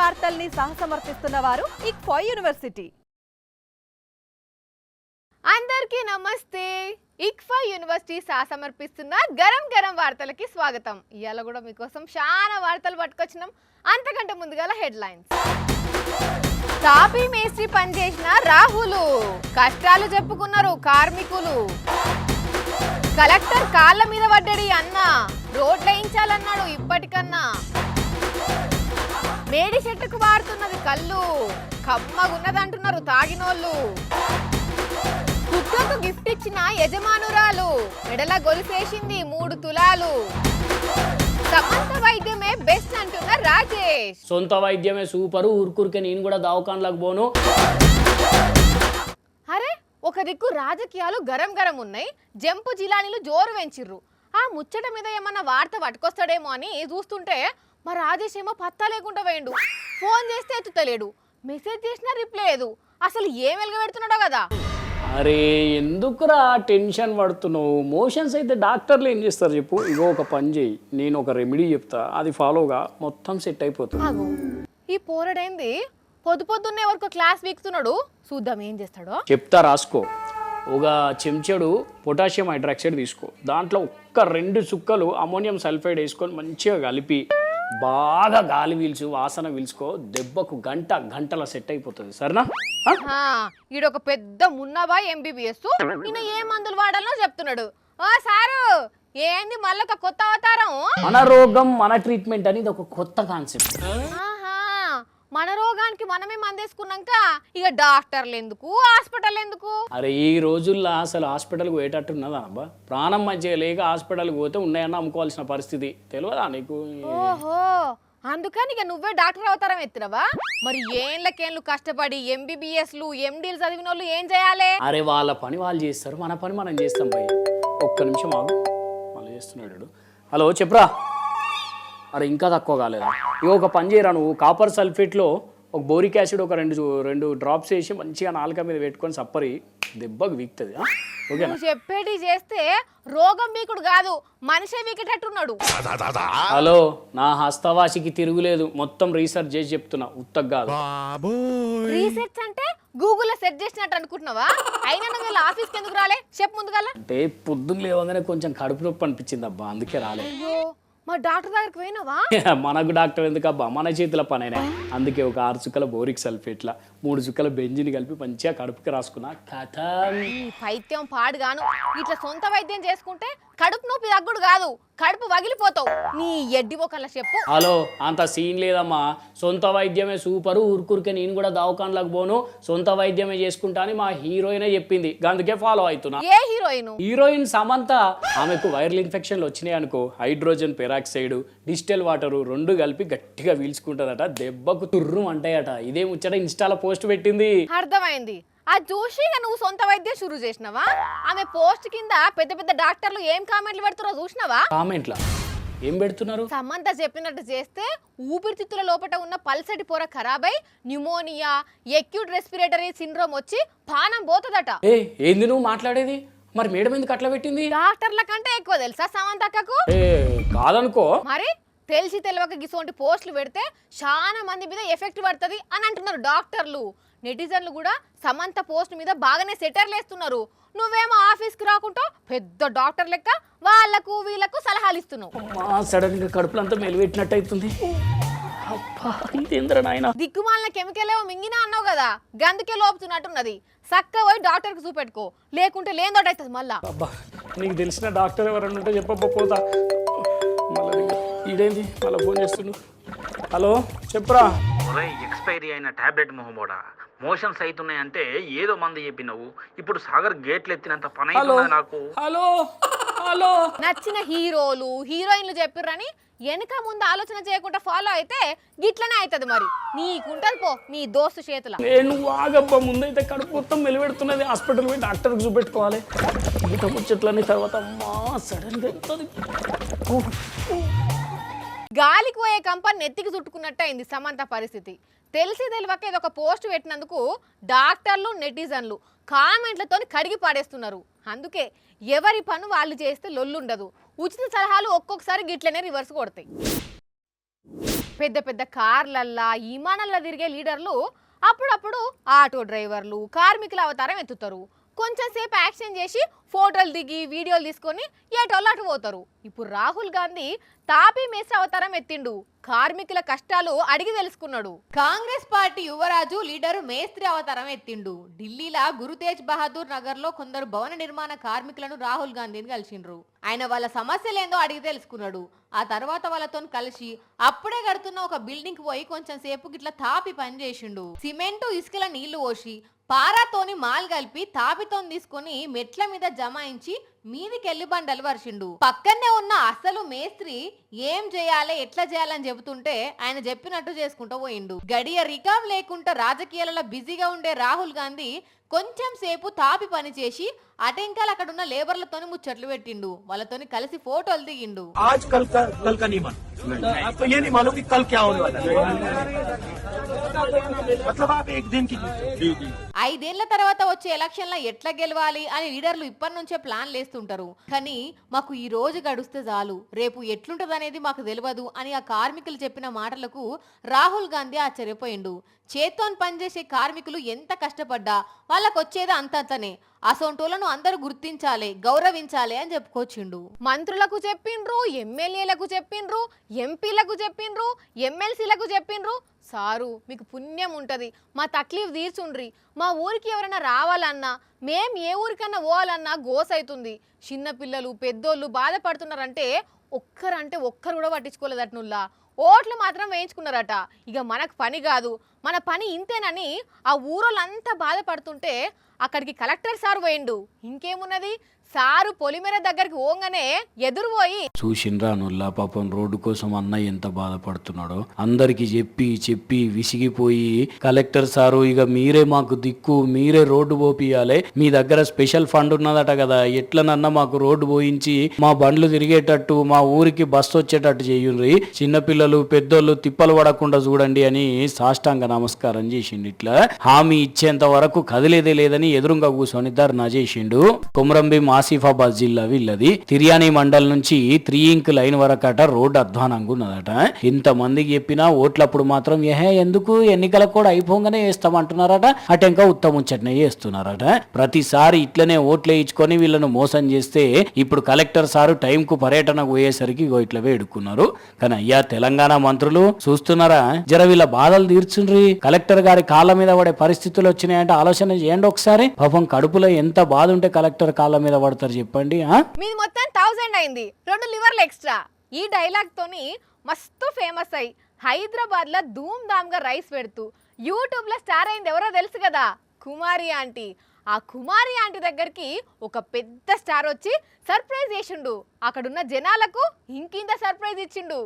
వార్తల్ని సహసమర్పిస్తున్న వారు ఇక్ఫా యూనివర్సిటీ. అందరికీ నమస్తే. ఇక్ఫా యూనివర్సిటీ సహసమర్పిస్తున్న గరం గరం వార్తలకి స్వాగతం. ఇవాళ కూడా మీకోసం చాలా వార్తలు పట్టుకొచ్చినాం. అంతకంటే ముందుగా హెడ్లైన్స్. తాపీ మేస్త్రి పనిచేసిన రాహులు, కష్టాలు చెప్పుకున్నారు కార్మికులు. కలెక్టర్ కాళ్ళ మీద పడ్డడి అన్న, రోడ్లు వేయించాలన్నాడు ఇప్పటికన్నా. మేడి చెట్టుకు వాడుతున్నది కళ్ళు, కమ్మగున్నదంటున్నారు తాగినోళ్ళు. కుక్కకు గిఫ్ట్ ఇచ్చిన యజమానురాలు, మెడల గొలుసేసింది 3 తులాలు. సమంత వైద్యమే బెస్ట్ అంటున్న రాజేష్. సొంత వైద్యమే సూపరు, ఊరుకురికే నేను కూడా దవాఖానలకు పోను. అరే ఒక దిక్కు రాజకీయాలు గరం గరం ఉన్నాయి, జంపు జిలానీలు జోరు వెంచిర్రు. ఆ ముచ్చట మీద ఏమన్నా వార్త పట్టుకొస్తాడేమో అని చూస్తుంటే మా రాజేష్ ఏమో పత్తా లేకుండా పోయిండు. ఫోన్ చేస్తే ఎత్తుతలేడు, మెసేజ్ చేసినా రిప్లై లేదు. అసలు ఏం వెలుగబెడుతున్నాడో కదా. అరే ఎందుకురా టెన్షన్ పడుతున్నావు? మోషన్స్ అయితే డాక్టర్లు ఏం చేస్తారు చెప్పు. ఇగో ఒక పని చేయి, నేను ఒక రెమెడీ చెప్తా, అది ఫాలోగా మొత్తం సెట్ అయిపోతుంది. ఈ పోరడైంది పొద్దున్నే వరకు క్లాస్ వీక్తున్నాడు. చూద్దాం ఏం చేస్తాడో. చెప్తా రాసుకో. ఒక చెంచాడు పొటాషియం హైడ్రాక్సైడ్ తీసుకో, దాంట్లో ఒక్క 2 చుక్కలు అమోనియం సల్ఫైడ్ వేసుకొని మంచిగా కలిపి బాగా గాలి పీల్చు, వాసన పీల్చుకో. దెబ్బకు గంటల సెట్ అయిపోతుంది. సరేనా? ఈడొక పెద్ద మున్నాబా ఎంబీబీఎస్, ఈయన ఏ మందులు వాడాలో చెప్తున్నాడు. ఓ సారు ఏంది మళ్ళీ ఒక కొత్త అవతారం? మన రోగం మన ట్రీట్మెంట్ అనేది ఒక కొత్త కాన్సెప్ట్. మన రోగానికి మనమే మందేసుకున్నాక ఇక డాక్టర్లు ఎందుకు, హాస్పిటల్ ఎందుకు? అరే ఈ రోజుల్లో అసలు హాస్పిటల్కి పోయేటట్టున్నదా అబ్బా? ప్రాణం మంచిగా లేక హాస్పిటల్కి పోతే ఉన్నాయన్న అమ్ముకోవాల్సిన పరిస్థితి తెలియదా నీకు? ఓహో, అందుకని ఇక నువ్వే డాక్టర్ అవతారం ఎత్తినవా? మరి ఏళ్ళకేళ్ళు కష్టపడి ఎంబీబీఎస్లు ఎండీలు చదివిన వాళ్ళు ఏం చేయాలి? అరే వాళ్ళ పని వాళ్ళు చేస్తారు, మన పని మనం చేస్తాం. పోయి ఒక్క నిమిషం ఆగు, వాళ్ళు చేస్తున్నాడు. హలో చెప్పురా. అరే ఇంకా తక్కువ కాలేదా? ఇక ఒక పని చేయరా, నువ్వు కాపర్ సల్ఫేట్లో ఒక బోరిక్ యాసిడ్ ఒక రెండు డ్రాప్స్ వేసి మంచిగా నాలుక మీద పెట్టుకొని సప్పరి, దెబ్బకు వీక్తుంది. ఓకేనా? నువ్వు చెప్పేటి చేస్తే రోగం వీకుడు కాదు, మనిషే వీకేటట్టున్నాడు. హలో, నా హస్తవాసికి తిరుగులేదు, మొత్తం రీసెర్చ్ చేసి చెప్తున్నా, ఉత్తగ్ కాదు. రీసెర్చ్ అంటే గూగుల్లో సెర్చ్ చేసినట్టు అనుకుంటున్నావా? అయినా నువ్వు వీళ్ళ ఆఫీస్కి ఎందుకు రాలే చెప్పు ముందుగా. అంటే పొద్దున్న లేవగానే కొంచెం కడుపు నొప్పి అనిపించింది అబ్బా, అందుకే రాలే. మా డాక్టర్ దగ్గరికి పోయినావా? మనకు డాక్టర్ ఎందుకు అబ్బా, మన చేతుల పనైనా. అందుకే ఒక 6 చుక్కల బోరిక్ సల్ఫేట్ల 3 చుక్కల బెంజిన్ కలిపి మంచిగా కడుపుకి రాసుకున్నా. పైత్యం పాడుగాను. ఇట్లా సొంత వైద్యం చేసుకుంటే కడుపు నొప్పి తగ్గుడు కాదు, కడుపు వగిలిపోతావు. నీ ఎడ్డి ఒకళ్ళ చెప్పు. హలో, అంత సీన్ లేదమ్మా. సొంత వైద్యమే సూపరు, ఊరుకురికే నేను కూడా దవాఖానలకు పోను, సొంత వైద్యమే చేసుకుంటా అని మా హీరోయినే చెప్పింది. అందుకే ఫాలో అవుతున్నా. ఏ హీరోయిన్? హీరోయిన్ సమంత. ఆమెకు వైరల్ ఇన్ఫెక్షన్లు వచ్చినాయి అనుకో, హైడ్రోజన్ పెరాక్సైడ్ డిస్టిల్ వాటర్ 2 కలిపి గట్టిగా పీల్చుకుంటుందట, దెబ్బకు తుర్రు అంటాయట. ఇదే ముచ్చట ఇన్స్టాలో పోస్ట్ పెట్టింది. అర్థమైంది. అది చూసి నువ్వు సొంత వైద్యం షురూ చేసినావా? ఆమె పోస్ట్ కింద పెద్ద పెద్ద డాక్టర్లు ఏం కామెంట్లు పెడుతున్నారో చూసినావా? కామెంట్లా ఏం పెడుతున్నారు? సమంత చెప్పినట్టు చేస్తే ఊపిరితిత్తుల లోపల ఉన్న పల్సటి పొర ఖరాబై న్యూమోనియా, ఎక్యూట్ రెస్పిరేటరీ సిండ్రోమ్ వచ్చి ప్రాణం పోతుందట. ఏంది నువ్వు మాట్లాడేది? మరి మేడం ఎందుకు అట్లా పెట్టింది? డాక్టర్ల కంటే ఎక్కువ తెలుసా సమంతక్కకు? కాదనుకో. మరి తెలిసి తెలియక గిసోంటి పోస్టులు పెడితే చాలా మంది మీద ఎఫెక్ట్ పడుతుంది అని అంటున్నారు డాక్టర్లు. నెటిజన్లు కూడా సమంత పోస్ట్ మీద బాగానే సెటర్లు వేస్తున్నారు. నువ్వేమో ఆఫీస్కి రాకుండా పెద్ద డాక్టర్ లెక్క వాళ్ళకు వీళ్ళకు సలహాలు ఇస్తున్నావు. సడన్ గా కడుపులంతా మెలిపెట్టినట్టు అవుతుంది. దిక్కుమాలిన కెమికల్ ఏమో మింగినా అన్నావు కదా, గందుకే లోపుతున్నట్టున్నది. సక్క పోయి డాక్టర్కి చూపెట్టుకో, లేకుంటే లేనిదోటి అవుతుంది మళ్ళా. నీకు తెలిసిన డాక్టర్ ఎవరన్నా ఉంటే చెప్పకపోతా. ఇదేంది మళ్ళీ ఫోన్ చేస్తున్నావు? హలో చెప్పురా. ఎక్స్పైరీ అయిన టాబ్లెట్ మొహమోడా, మోషన్స్ అవుతున్నాయంటే ఏదో మంది చెప్పినవు. ఇప్పుడు సాగర్ గేట్లు ఎత్తినంత పని అవుతుంది నాకు. హలో హలో, నచ్చిన హీరోలు హీరోయిన్లు చెప్పిర్రని వెనక ముందు ఆలోచన చేయకుండా ఫాలో అయితే గిట్లనే అవుతుంది. మరి నీకుంటది పో మీ దోస్తు చేతుల. నువ్వు ఆగబ్బా, ముందైతే కడుపు మొత్తం మెలిపెడుతున్నది, హాస్పిటల్ పోయి డాక్టర్కి చూపెట్టుకోవాలి. మిగతా ముచ్చట్లని తర్వాత అమ్మా సడన్ గా గాలికి పోయే కంపని నెత్తికి చుట్టుకున్నట్టు అయింది సమంత పరిస్థితి. తెలిసి తెలియక ఇది ఒక పోస్ట్ పెట్టినందుకు డాక్టర్లు నెటిజన్లు కామెంట్లతో కడిగి పాడేస్తున్నారు. అందుకే ఎవరి పను వాళ్ళు చేస్తే లొల్లుండదు. ఉచిత సలహాలు ఒక్కొక్కసారి గిట్లనే రివర్స్ కొడతాయి. పెద్ద పెద్ద కార్లల్లా విమానాల్లో తిరిగే లీడర్లు అప్పుడప్పుడు ఆటో డ్రైవర్లు కార్మికుల అవతారం ఎత్తుతారు. కొంచెం సేపు యాక్షన్ చేసి ఫోటోలు దిగి వీడియోలు తీసుకొని ఏటోళ్ళు అటు పోతారు. ఇప్పుడు రాహుల్ గాంధీ తాపీ మేస్త్రి అవతారం ఎత్తిండు. కార్మికుల కష్టాలు అడిగి తెలుసుకున్నాడు. కాంగ్రెస్ పార్టీ యువరాజు లీడరు మేస్త్రి అవతారం ఎత్తిండు. ఢిల్లీలో గురు తేజ్ బహదూర్ నగర్ లో కొందరు భవన నిర్మాణ కార్మికులను రాహుల్ గాంధీని కలిసిండ్రు. ఆయన వాళ్ళ సమస్యలేందో అడిగి తెలుసుకున్నాడు. ఆ తర్వాత వాళ్ళతో కలిసి అప్పుడే కడుతున్న ఒక బిల్డింగ్ కి పోయి కొంచెం సేపు గిట్లా తాపి పని చేసిండు. సిమెంటు ఇసుకల నీళ్లు పోసి పారాతోని మాల్ కలిపి తాపితో తీసుకొని మెట్ల మీద జమాయించి మీదికెళ్ళి బండలు వర్షిండు. పక్కనే ఉన్న అసలు మేస్త్రి ఏం చేయాలి ఎట్లా చేయాలని చెబుతుంటే ఆయన చెప్పినట్టు చేసుకుంటూ పోయిండు. గడియ రికామ్ లేకుండా రాజకీయాలలో బిజీగా ఉండే రాహుల్ గాంధీ కొంచెం సేపు తాపి పని చేసి అటెంకాలు అక్కడ ఉన్న లేబర్లతోని ముచ్చట్లు పెట్టిండు. వాళ్ళతోని కలిసి ఫోటోలు దిగిండు. ఐదేళ్ల తర్వాత వచ్చే ఎలక్షన్ లో ఎట్లా గెలవాలి అని లీడర్లు ఇప్పటి నుంచే ప్లాన్ లేస్తుంటారు. కానీ మాకు ఈ రోజు గడుస్తే చాలు, రేపు ఎట్లుంటదనేది మాకు తెలియదు అని ఆ కార్మికులు చెప్పిన మాటలకు రాహుల్ గాంధీ ఆశ్చర్యపోయిండు. చేత్తోని పనిచేసే కార్మికులు ఎంత కష్టపడ్డా వాళ్ళకు వచ్చేది అంతనే. అసొంటోళ్లను అందరూ గుర్తించాలి, గౌరవించాలి అని చెప్పుకొచ్చిండు. మంత్రులకు చెప్పిండ్రు, ఎమ్మెల్యేలకు చెప్పిండ్రు, ఎంపీలకు చెప్పిండ్రు, ఎమ్మెల్సీలకు చెప్పిండ్రు. సారు మీకు పుణ్యం ఉంటది, మా తక్లీఫ్ తీర్చుండ్రి. మా ఊరికి ఎవరైనా రావాలన్నా మేం ఏ ఊరికన్నా పోవాలన్నా గోసైతుంది. చిన్నపిల్లలు పెద్దోళ్ళు బాధపడుతున్నారంటే ఒక్కరు కూడా పట్టించుకోలేదట్నుల్లా. ఓట్లు మాత్రం వేయించుకున్నారట. ఇక మనకు పని కాదు, మన పని ఇంతేనని ఆ ఊరోళ్ళంతా బాధపడుతుంటే అక్కడికి కలెక్టర్ సార్ పోయిండు. ఇంకేమున్నది, సారు పొలిమేర దగ్గరికి ఓంగానే ఎదురు పోయి చూసిండ్రా నుల్లా పాపం రోడ్డు కోసం అన్న ఎంత బాధపడుతున్నాడో అందరికి చెప్పి చెప్పి విసిగిపోయి, కలెక్టర్ సారు ఇక మీరే మాకు దిక్కు, మీరే రోడ్డు పోపియాలి, మీ దగ్గర స్పెషల్ ఫండ్ ఉన్నదట కదా, ఎట్లనన్నా మాకు రోడ్డు పోయించి మా బండ్లు తిరిగేటట్టు మా ఊరికి బస్సు వచ్చేటట్టు చేయుండ్రి, చిన్నపిల్లలు పెద్దోళ్ళు తిప్పలు పడకుండా చూడండి అని సాష్టాంగ నమస్కారం చేసిండు. ఇట్లా హామీ ఇచ్చేంత వరకు కదిలేదే లేదని ఎదురుగా కూర్చొని ధర్నా చేసిండు. కొమరంభీం ఆసిఫాబాద్ జిల్లా వీళ్ళది. తిర్యానీ మండల్ నుంచి 3 ఇంక్ లైన్ వరకట రోడ్డు అధ్వానంగా ఉన్నదట. ఇంతమందికి చెప్పినా ఓట్లప్పుడు మాత్రం ఎందుకు ఎన్నికలకు కూడా అయిపోగానే వేస్తామంటున్నారట, అటెంకా ఉత్తముచ్చటనే చేస్తున్నారట. ప్రతిసారి ఇట్లనే ఓట్లు వేయించుకొని వీళ్ళను మోసం చేస్తే ఇప్పుడు కలెక్టర్ సారు టైంకు పర్యటనకు పోయేసరికి ఇట్లా వేడుకున్నారు. కానీ అయ్యా తెలంగాణ మంత్రులు చూస్తున్నారా, జర వీళ్ళ బాధలు తీర్చుండ్రి. కలెక్టర్ గారి కాళ్ళ మీద పడే పరిస్థితులు వచ్చినాయంటే ఆలోచన చేయండి ఒకసారి. పాపం కడుపులో ఎంత బాధ ఉంటే కలెక్టర్ కాళ్ళ మీద పడతారు చెప్పండి. మీది మొత్తం 1000 అయింది, 2 లివర్లు ఎక్స్ట్రా. ఈ డైలాగ్ తోని మస్తు ఫేమస్ అయ్యి హైదరాబాద్ లో ధూమ్ ధామ్ గా రైస్ పెడుతూ యూట్యూబ్ లో స్టార్ అయింది ఎవరో తెలుసు కదా, కుమారి ఆంటీ. ఆ కుమారి ఆంటీ దగ్గరికి ఒక పెద్ద స్టార్ వచ్చి సర్ప్రైజ్ చేసిండు. అక్కడున్న జనాలకు ఇంకింత సర్ప్రైజ్ ఇచ్చిండు.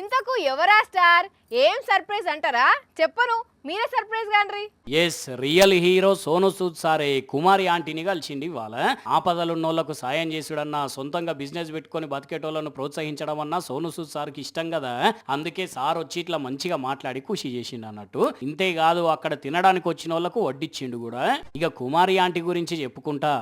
ఇంతకు ఎవరా స్టార్, ఏం సర్ప్రైజ్ అంటారా? చెప్పను, మీరే సర్ప్రైజ్ గాండ్రి. Yes, real hero Sonu Sood సారే కుమారి ఆంటీని కలిసిండి. వాళ్ళ ఆపదలున్నోళ్లకు సాయం చేసుడన్నా, సొంతంగా బిజినెస్ పెట్టుకొని బతికేటోళ్లను ప్రోత్సహించడం అన్నా సోను సూద్ సార్కి ఇష్టం కదా. అందుకే సార్ వచ్చి ఇట్లా మంచిగా మాట్లాడి ఖుషి చేసిండు అన్నట్టు. ఇంతేకాదు అక్కడ తినడానికి వచ్చిన వాళ్ళకు వడ్డిచ్చిండు కూడా. ఇక కుమారి ఆంటీ గురించి చెప్పుకుంటా,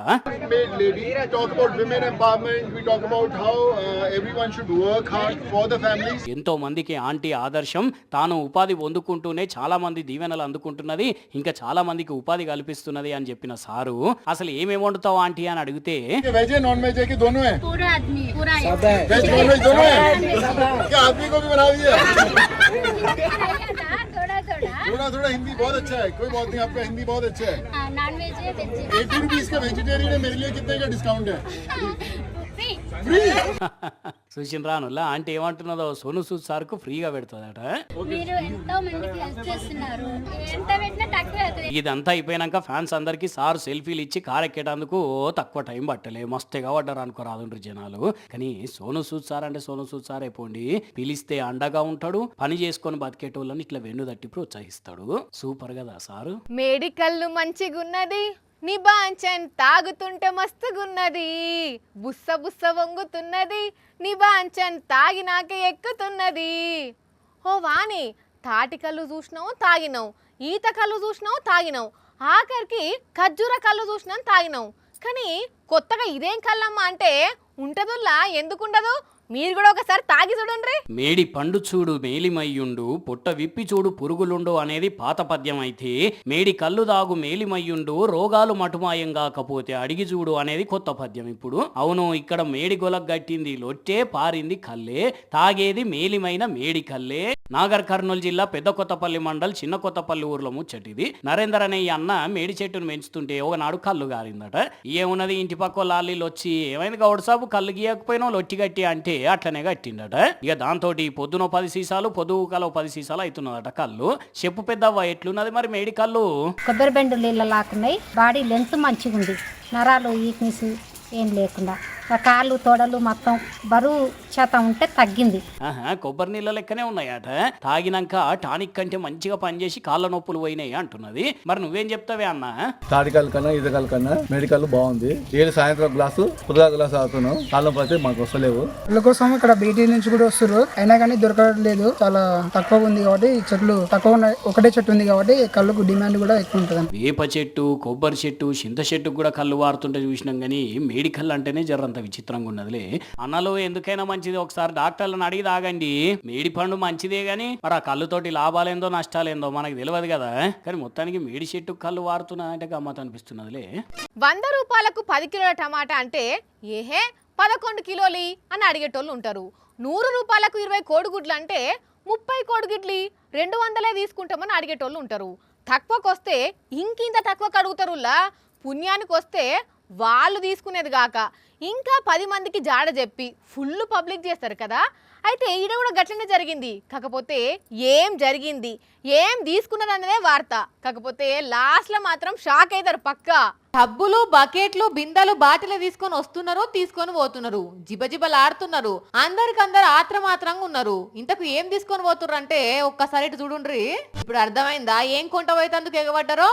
ఎంతో మందికి ఆంటీ ఆదర్శం. తాను ఉపాధి పొందుకుంటూనే చాలా మంది దీవెనలు అందుకుంటున్నది, ఇంకా చాలా మందికి ఉపాధి కల్పిస్తున్నది అని చెప్పిన సారు అసలు ఏమేమి వండుతావు ఆంటీ అని అడిగితే, వెజ్ నాన్ వెజ్ है कि दोनों है पूरा आदमी पूरा वेज नॉन वेज दोनों है क्या आदमी को भी बना दिया थोड़ा थोड़ा हिंदी बहुत अच्छा है कोई बात नहीं आपका हिंदी बहुत अच्छा है नॉन वेज है 80 रुपीस का वेजिटेरियन है मेरे लिए कितने का डिस्काउंट है చూసిండ్రానులా ఆంటీ ఏమంటున్నదో, సోను సూద్ సార్ కు ఫ్రీగా పెడుతుందట. ఇదంతా అయిపోయినాక ఫ్యాన్స్ అందరికి సార్ సెల్ఫీలు ఇచ్చి కార్ ఎక్కేటందుకు తక్కువ టైం పట్టలే, మస్తుగా పడ్డారు అనుకోరాదు జనాలు. కానీ సోను సూద్ సార్ అంటే సోను సూద్ సార్ అయిపోండి, పిలిస్తే అండగా ఉంటాడు, పని చేసుకొని బతికేటోళ్ళని ఇట్లా వెన్ను తట్టి ప్రోత్సహిస్తాడు. సూపర్ కదా సారు. మెడికల్ మంచిగున్నది, నిబాంచన్ తాగుతుంటే మస్తుగున్నది, బుస్స బుస్స వంగుతున్నది, నిబాంచన్ తాగినాక ఎక్కుతున్నది. ఓ వాణి, తాటి కళ్ళు చూసినావు తాగినావు, ఈత కళ్ళు చూసినావు తాగినావు, ఆఖరికి ఖర్జూర కళ్ళు చూసినావు తాగినావు. కానీ కొత్తగా ఇదేం కళ్ళమ్మా అంటే ఉంటదుల్లా, ఎందుకుండదు? మీరు కూడా ఒకసారి తాగి చూడండి. మేడి పండు చూడు మేలిమయ్యుండు పుట్ట విప్పి చూడు పురుగులుండు అనేది పాత పద్యం అయితే మేడి కళ్ళు దాగు మేలిమయ్యుండు రోగాలు మటుమాయం కాకపోతే అడిగి చూడు అనేది కొత్త పద్యం ఇప్పుడు. అవును, ఇక్కడ మేడి గొలగ గట్టింది లొట్టే పారింది కల్లే తాగేది మేలిమైన మేడి కల్లే. నాగర్ కర్నూలు జిల్లా పెద్ద కొత్తపల్లి మండల్ చిన్న కొత్తపల్లి ఊర్లో ముచ్చటిది. నరేందర్ అనే ఈ అన్న మేడి చెట్టును పెంచుతుంటే ఒకనాడు కళ్ళు గారిందట. ఏమున్నది ఇంటి పక్క లాలీలు వచ్చి ఏమైంది గౌడు సాబు కళ్ళు గీయకపోయినా లొట్టి గట్టి అంటే అట్లనే కట్టిండట. ఇక దాంతో పొద్దున 10 సీసాలు పొద్దుకాల 10 సీసాలు అవుతున్నదట కళ్ళు. చెప్పు పెద్దవ్వ ఎట్లున్నది మరి మేడి కళ్ళు? కొబ్బరి బెండు నీళ్ళ లాక్కున్నాయి, బాడీ లెంత్ మంచిగా ఉంది, నరాలు వీక్నెస్ ఏం లేకుండా, కాళ్ళు తోడలు మొత్తం బరువు శాతం ఉంటే తగ్గింది. కొబ్బరి నీళ్ళ లెక్కనే ఉన్నాయట. తాగినాక టానిక్ కంటే మంచిగా పనిచేసి కాళ్ళ నొప్పులు పోయినాయి అంటున్నది. మరి నువ్వేం చెప్తావే అన్న? తాడికాల కన్నా ఈతకాల కన్నా మెడికల్ బాగుంది. ఏడు సాయంత్రం గ్లాసు పొద్దుగా గ్లాసు అవుతున్నాం. కాళ్ళ నొప్పులు అయితే మాకు వస్తలేవు. ఇళ్ళ కోసం ఇక్కడ బీటీ నుంచి కూడా వస్తారు, అయినా కానీ దొరకలేదు. చాలా తక్కువ ఉంది కాబట్టి చెట్లు తక్కువ ఉన్నాయి. ఒకటే చెట్టు ఉంది కాబట్టి కళ్ళకు డిమాండ్ కూడా ఎక్కువ ఉంటుంది. వేప చెట్టు, కొబ్బరి చెట్టు, చింత చెట్టుకు కూడా కళ్ళు వారుతుంటే చూసినాం కానీ మేడికల్ అంటేనే జరంత విచిత్రంగా ఉన్నదిలే. అన్నలో ఎందుకైనా మంచిది ఒకసారి డాక్టర్లను అడిగి తాగండి. మేడి పండు మంచిదే గాని మరి ఆ కళ్ళుతోటి లాభాలేందో నష్టాలేందో మనకు తెలియదు కదా. కానీ మొత్తానికి మేడి చెట్టు కళ్ళు వారుతున్నదంటే గమ్మత్ అనిపిస్తున్నదిలే. 100 రూపాయలకు 10 కిలోల టమాటా అంటే ఏహే 11 కిలోలి అని అడిగేటోళ్ళు ఉంటారు. 100 రూపాయలకు 20 కోడిగుడ్లు అంటే 30 కోడిగుడ్లు 200 తీసుకుంటామని అడిగేటోళ్ళు ఉంటారు. తక్కువకు వస్తే ఇంకింత తక్కువకు అడుగుతారులా. పుణ్యానికి వస్తే వాళ్ళు తీసుకునేది కాక ఇంకా 10 మందికి జాడ చెప్పి ఫుల్ పబ్లిక్ చేస్తారు కదా. అయితే ఈడ కూడా గట్లనే జరిగింది. కాకపోతే ఏం జరిగింది, ఏం తీసుకున్నారు అనేదే వార్త. కాకపోతే లాస్ట్లో మాత్రం షాక్ అవుతారు పక్కా. టబ్బులు, బకెట్లు, బిందెలు, బాటిల్ తీసుకొని వస్తున్నారు, తీసుకొని పోతున్నారు, జిబజిబలాడుతున్నారు. అందరికందరు ఆత్రమాత్రంగా ఉన్నారు. ఇంతకు ఏం తీసుకొని పోతున్నారు అంటే ఒక్కసారి ఇటు చూడుండ్రి. ఇప్పుడు అర్థమైందా ఏం కొంట పోయేందుకు ఎగబడ్డారో?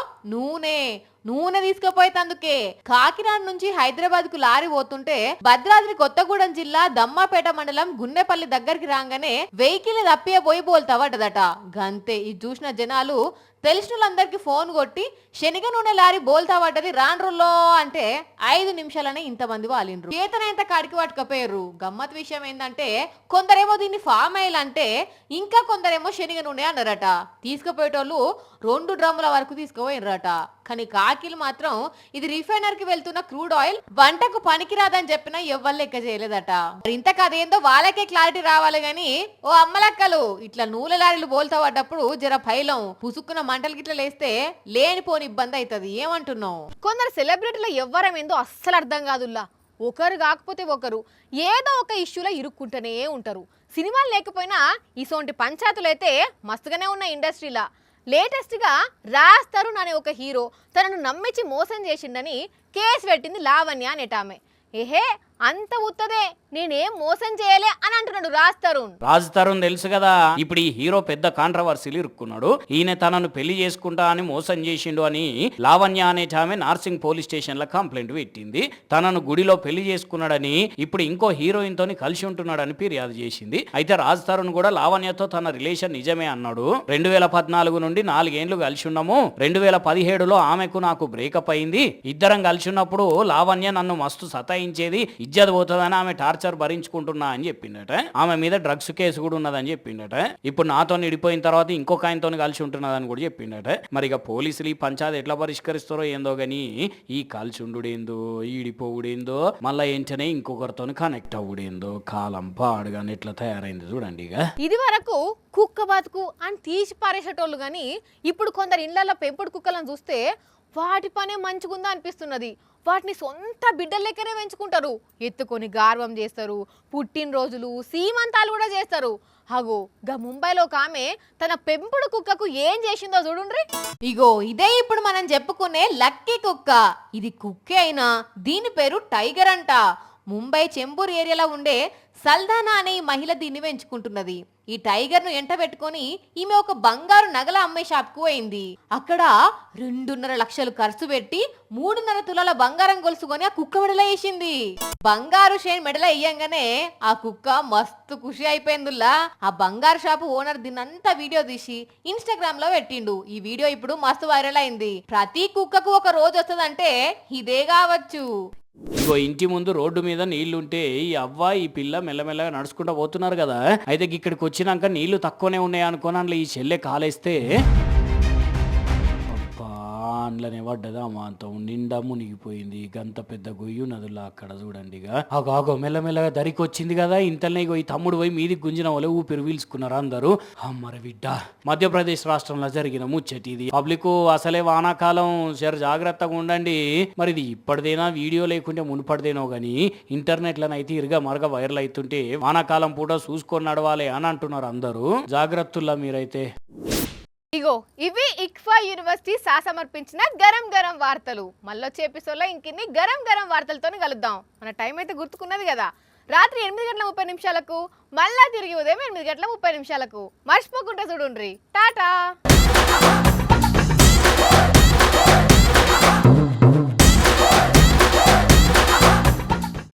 నూనె తీసుకుపోయేందుకే. కాకినాడ నుంచి హైదరాబాద్ కు లారీ పోతుంటే భద్రాద్రి కొత్తగూడెం జిల్లా దమ్మాపేట మండలం గున్నెపల్లి దగ్గరికి రాగానే వెహికల్ తప్పిపోయి బోల్తావటదట. గంతే ఇది చూసిన జనాలు తెలిసిన వాళ్ళందరికీ ఫోన్ కొట్టి శనగ నూనె లారీ బోల్తా పడ్డది రాండ్రుల్లో అంటే 5 నిమిషాలనే ఇంతమంది వాలిండ్రు. చేతనైతే కాడికి పట్టుకపోయారు. గమ్మత్ విషయం ఏంటంటే కొందరేమో దీన్ని ఫామ్ ఆయిల్ అంటే ఇంకా కొందరేమో శనగ నూనె అన్నారట. తీసుకుపోయేటోళ్ళు 2 డ్రమ్ముల వరకు తీసుకుపోయినరట. కానీ కాకిలు మాత్రం ఇది రిఫైనర్ కి వెళ్తున్న క్రూడ్ ఆయిల్, వంటకు పనికిరాదని చెప్పినా ఎవ్వరు లెక్క చేయలేదట. ఇంతకు అదేందో వాళ్ళకే క్లారిటీ రావాలి గాని ఓ అమ్మలక్కలు ఇట్లా నూనె లారీలు బోల్తా పడ్డప్పుడు జర భైలం పుసుక్కున మంటలు గిట్ల లేస్తే లేనిపోని ఇబ్బంది అవుతుంది. ఏమంటున్నావు? కొందరు సెలబ్రిటీల ఎవ్వరమేందో అస్సలు అర్థం కాదుల్లా. ఒకరు కాకపోతే ఒకరు ఏదో ఒక ఇష్యూలో ఇరుక్కుంటూనే ఉంటారు. సినిమాలు లేకపోయినా ఇసోంటి పంచాయతీలు అయితే మస్తుగానే ఉన్న ఇండస్ట్రీలా. లేటెస్ట్గా రాజ్ తరుణ్ అనే ఒక హీరో తనను నమ్మించి మోసం చేసిండని కేసు పెట్టింది లావణ్య అనేటామె. ఏహే అంత ఉత్తదే, నేనేం మోసం చేయలే అని అంటున్నాడు రాజ్ తరుణ్. తెలుసు కదా, ఇప్పుడు ఈ హీరో పెద్ద కాంట్రవర్సీలు ఇరుక్కున్నాడు. ఈయన తనను పెళ్లి చేసుకుంటా అని మోసం చేసిండు అని లావణ్య అనే ఆమె నార్సింగ్ పోలీస్ స్టేషన్ లో కంప్లైంట్ పెట్టింది. తనను గుడిలో పెళ్లి చేసుకున్నాడని ఇప్పుడు ఇంకో హీరోయిన్ తోని కలిసి ఉంటున్నాడని ఫిర్యాదు చేసింది. అయితే రాజ్ తరుణ్ కూడా లావణ్యతో తన రిలేషన్ నిజమే అన్నాడు. 2014 నుండి 4 ఏళ్లు కలిసి ఉన్నాము. 2017లో ఆమెకు నాకు బ్రేకప్ అయింది. ఇద్దరం కలిసి ఉన్నప్పుడు లావణ్య నన్ను మస్తు సతాయించేది, ఇజ్జత్ పోతుందని ఆమె టార్చర్ భరించుకుంటున్నా అని చెప్పిండట. ఆమె మీద డ్రగ్స్ కేసు కూడా ఉన్నదని చెప్పిండట. ఇప్పుడు నాతో నిడిపోయిన తర్వాత ఇంకొక ఆయనతో కలిసి ఉంటున్నదని కూడా చెప్పిండట. మరి ఇక పోలీసులు ఈ పంచాయతీ ఎట్లా పరిష్కరిస్తారో ఏందో గానీ ఈ కలిసి ఉండుడేందో, ఈడిపోవుడేందో, మళ్ళా ఏంటనే ఇంకొకరితో కనెక్ట్ అవ్వుడేందో కాలం పాడుగానే ఎట్లా తయారైంది చూడండి. ఇక ఇది వరకు కుక్క బతుకు అని తీసి పారేసేటోళ్ళు గాని ఇప్పుడు కొందరు ఇళ్లలో పెంపుడు కుక్కలను చూస్తే వాటి పనే మంచిగుందా అనిపిస్తున్నది. వాటిని సొంత బిడ్డల లెక్కనే పెంచుకుంటారు, ఎత్తుకొని గార్వం చేస్తారు, పుట్టినరోజులు సీమంతాలు కూడా చేస్తారు. అగో గా ముంబైలో ఒక ఆమె తన పెంపుడు కుక్కకు ఏం చేసిందో చూడుండ్రి. ఇగో ఇదే ఇప్పుడు మనం చెప్పుకునే లక్కీ కుక్క. ఇది కుక్కే అయినా దీని పేరు టైగర్ అంట. ముంబై చెంబూర్ ఏరియాలో ఉండే సల్దానా అనే ఈ మహిళ దీన్ని పెంచుకుంటున్నది. ఈ టైగర్ ను ఎంట పెట్టుకొని ఈమె ఒక బంగారు నగల అమ్మే షాప్ కు పోయింది. అక్కడ 2.5 లక్షలు ఖర్చు పెట్టి 3.5 తులాల బంగారం గొలుసుకొని ఆ కుక్క మెడలో వేసింది. బంగారు షైన్ మెడలో వేయంగానే ఆ కుక్క మస్తు ఖుషి అయిపోయిందిలా. ఆ బంగారు షాపు ఓనర్ దీన్నంతా వీడియో తీసి ఇన్స్టాగ్రామ్ లో పెట్టిండు. ఈ వీడియో ఇప్పుడు మస్తు వైరల్ అయింది. ప్రతి కుక్కకు ఒక రోజు వస్తుందంటే ఇదే కావచ్చు. ఇంకో ఇంటి ముందు రోడ్డు మీద నీళ్లుంటే ఈ అవ్వ ఈ పిల్ల మెల్లమెల్లగా నడుచుకుంటూ పోతున్నారు కదా. అయితే ఇక్కడికి వచ్చినాక నీళ్లు తక్కువనే ఉన్నాయి అనుకోని అందులో ఈ చెల్లె కాలేస్తే అందులోనే పడ్డదా అమాంతం నిండా మునిగిపోయింది. గంత పెద్ద గొయ్యి నదులా అక్కడ చూడండి. ఆగో మెల్లమెల్లగా దరికి వచ్చింది కదా. ఇంతలోనే ఈ తమ్ముడు పోయి మీది గుంజిన వాళ్ళే ఊపిరి పీల్చుకున్నారు అందరూ. అమ్మరి బిడ్డ, మధ్యప్రదేశ్ రాష్ట్రంలో జరిగిన ముచ్చటి ఇది. పబ్లిక్ అసలే వానాకాలం జాగ్రత్తగా ఉండండి. మరి ఇది ఇప్పటిదైనా వీడియో లేకుంటే మునుపటిదేనో గానీ ఇంటర్నెట్లోనైతే ఇరుగా మరగా వైరల్ అవుతుంటే వానాకాలం పూట చూసుకొని నడవాలి అని అంటున్నారు అందరూ. జాగ్రత్తల్లా మీరైతే. ఇగో ఇవి ఇక్ఫా యూనివర్సిటీ సమర్పించిన గరం గరం వార్తలు. మళ్ళొచ్చే ఎపిసోడ్లో ఇంకిన్ని గరం గరం వార్తలతో కలుద్దాం. మన టైం అయితే గుర్తుకున్నది కదా, రాత్రి 8:30 మళ్ళా తిరిగి ఉదయం 8:30 మర్చిపోకుండా చూడుండ్రి. టాటా.